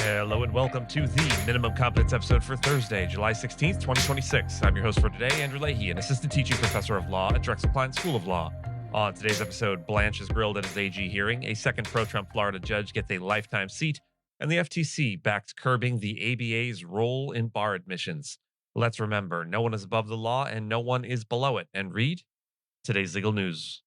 Hello and welcome to the Minimum Competence episode for Thursday, July 16th, 2026. I'm your host for today, Andrew Leahy, an assistant teaching professor of law at Drexel Klein School of Law. On today's episode, Blanche is grilled at his AG hearing, a second pro-Trump Florida judge gets a lifetime seat, and the FTC backs curbing the ABA's role in bar admissions. Let's remember, no one is above the law and no one is below it. And read today's legal news.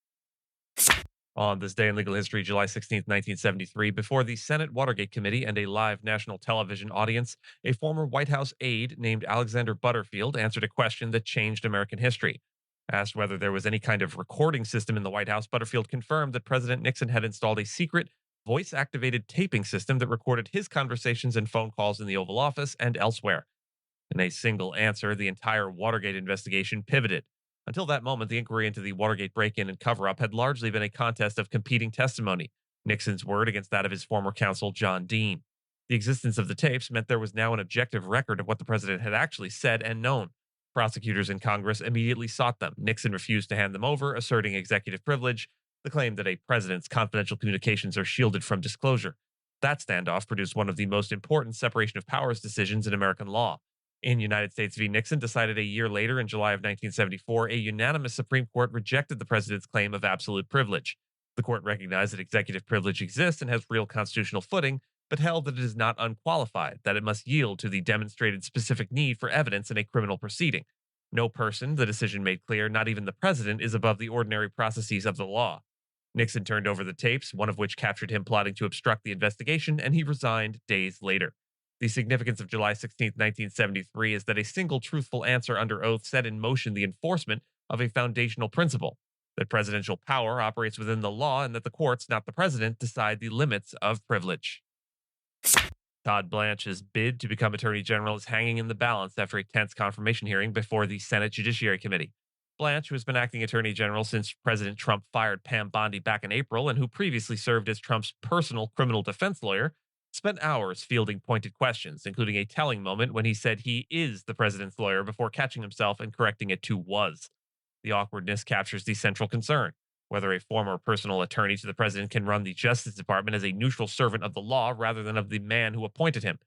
On this day in legal history, July 16th, 1973, before the Senate Watergate Committee and a live national television audience, a former White House aide named Alexander Butterfield answered a question that changed American history. Asked whether there was any kind of recording system in the White House, Butterfield confirmed that President Nixon had installed a secret, voice activated taping system that recorded his conversations and phone calls in the Oval Office and elsewhere. In a single answer, the entire Watergate investigation pivoted. Until that moment, the inquiry into the Watergate break-in and cover-up had largely been a contest of competing testimony, Nixon's word against that of his former counsel, John Dean. The existence of the tapes meant there was now an objective record of what the president had actually said and known. Prosecutors and Congress immediately sought them. Nixon refused to hand them over, asserting executive privilege, the claim that a president's confidential communications are shielded from disclosure. That standoff produced one of the most important separation of powers decisions in American law. In United States v. Nixon, decided a year later in July of 1974, a unanimous Supreme Court rejected the president's claim of absolute privilege. The court recognized that executive privilege exists and has real constitutional footing, but held that it is not unqualified, that it must yield to the demonstrated specific need for evidence in a criminal proceeding. No person, the decision made clear, not even the president, is above the ordinary processes of the law. Nixon turned over the tapes, one of which captured him plotting to obstruct the investigation, and he resigned days later. The significance of July 16th, 1973 is that a single truthful answer under oath set in motion the enforcement of a foundational principle, that presidential power operates within the law and that the courts, not the president, decide the limits of privilege. Todd Blanche's bid to become Attorney General is hanging in the balance after a tense confirmation hearing before the Senate Judiciary Committee. Blanche, who has been acting Attorney General since President Trump fired Pam Bondi back in April and who previously served as Trump's personal criminal defense lawyer, spent hours fielding pointed questions, including a telling moment when he said he is the president's lawyer before catching himself and correcting it to was. The awkwardness captures the central concern, whether a former personal attorney to the president can run the Justice Department as a neutral servant of the law rather than of the man who appointed him.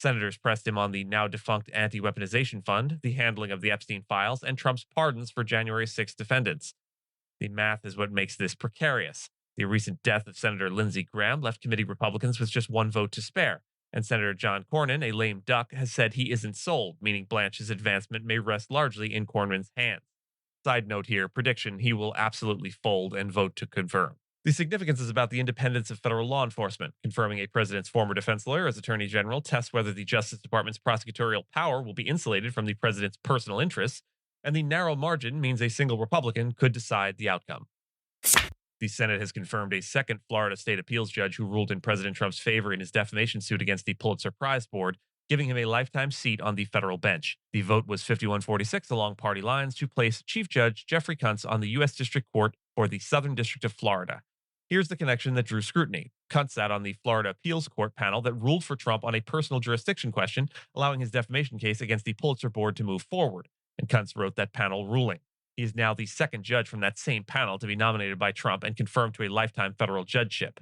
Senators pressed him on the now-defunct anti-weaponization fund, the handling of the Epstein files, and Trump's pardons for January 6 defendants. The math is what makes this precarious. The recent death of Senator Lindsey Graham left committee Republicans with just one vote to spare, and Senator John Cornyn, a lame duck, has said he isn't sold, meaning Blanche's advancement may rest largely in Cornyn's hands. Side note here, prediction, he will absolutely fold and vote to confirm. The significance is about the independence of federal law enforcement. Confirming a president's former defense lawyer as Attorney General tests whether the Justice Department's prosecutorial power will be insulated from the president's personal interests, and the narrow margin means a single Republican could decide the outcome. The Senate has confirmed a second Florida state appeals judge who ruled in President Trump's favor in his defamation suit against the Pulitzer Prize Board, giving him a lifetime seat on the federal bench. The vote was 51-46 along party lines to place Chief Judge Jeffrey Kuntz on the U.S. District Court for the Southern District of Florida. Here's the connection that drew scrutiny. Kuntz sat on the Florida Appeals Court panel that ruled for Trump on a personal jurisdiction question, allowing his defamation case against the Pulitzer Board to move forward, and Kuntz wrote that panel ruling. He is now the second judge from that same panel to be nominated by Trump and confirmed to a lifetime federal judgeship.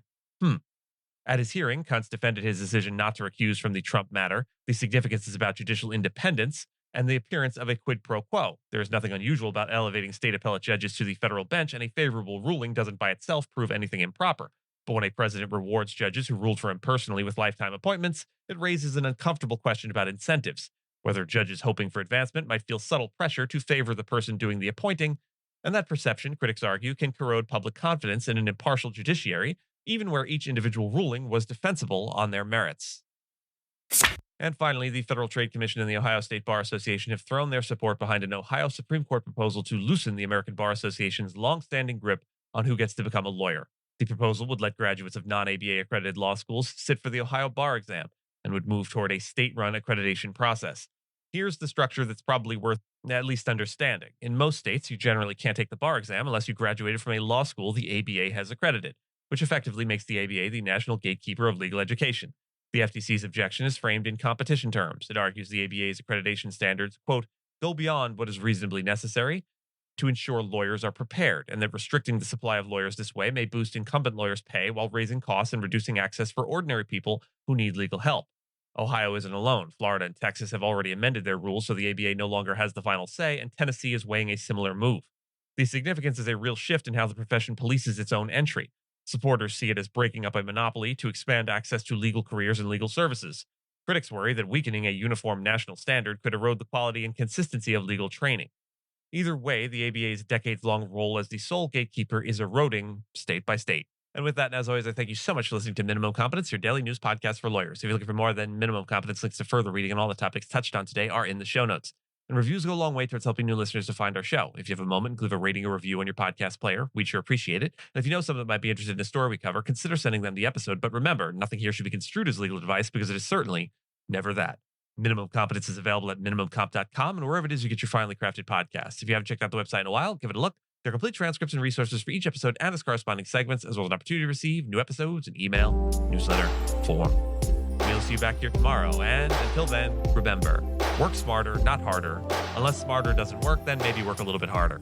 At his hearing, Kuntz defended his decision not to recuse from the Trump matter. The significance is about judicial independence and the appearance of a quid pro quo. There is nothing unusual about elevating state appellate judges to the federal bench, and a favorable ruling doesn't by itself prove anything improper. But when a president rewards judges who ruled for him personally with lifetime appointments, it raises an uncomfortable question about incentives. Whether judges hoping for advancement might feel subtle pressure to favor the person doing the appointing, and that perception, critics argue, can corrode public confidence in an impartial judiciary, even where each individual ruling was defensible on their merits. And finally, the Federal Trade Commission and the Ohio State Bar Association have thrown their support behind an Ohio Supreme Court proposal to loosen the American Bar Association's long-standing grip on who gets to become a lawyer. The proposal would let graduates of non-ABA accredited law schools sit for the Ohio bar exam and would move toward a state-run accreditation process. Here's the structure that's probably worth at least understanding. In most states, you generally can't take the bar exam unless you graduated from a law school the ABA has accredited, which effectively makes the ABA the national gatekeeper of legal education. The FTC's objection is framed in competition terms. It argues the ABA's accreditation standards, quote, go beyond what is reasonably necessary to ensure lawyers are prepared, and that restricting the supply of lawyers this way may boost incumbent lawyers' pay while raising costs and reducing access for ordinary people who need legal help. Ohio isn't alone. Florida and Texas have already amended their rules, so the ABA no longer has the final say, and Tennessee is weighing a similar move. The significance is a real shift in how the profession polices its own entry. Supporters see it as breaking up a monopoly to expand access to legal careers and legal services. Critics worry that weakening a uniform national standard could erode the quality and consistency of legal training. Either way, the ABA's decades long role as the sole gatekeeper is eroding state by state. And with that, and as always, I thank you so much for listening to Minimum Competence, your daily news podcast for lawyers. If you're looking for more than Minimum Competence, links to further reading and all the topics touched on today are in the show notes. And reviews go a long way towards helping new listeners to find our show. If you have a moment, leave a rating or review on your podcast player. We'd sure appreciate it. And if you know someone that might be interested in a story we cover, consider sending them the episode. But remember, nothing here should be construed as legal advice because it is certainly never that. Minimum Competence is available at minimumcomp.com and wherever it is you get your finely crafted podcasts. If you haven't checked out the website in a while, give it a look. There are complete transcripts and resources for each episode and its corresponding segments, as well as an opportunity to receive new episodes in email, newsletter, form. We'll see you back here tomorrow. And until then, remember, work smarter, not harder. Unless smarter doesn't work, then maybe work a little bit harder.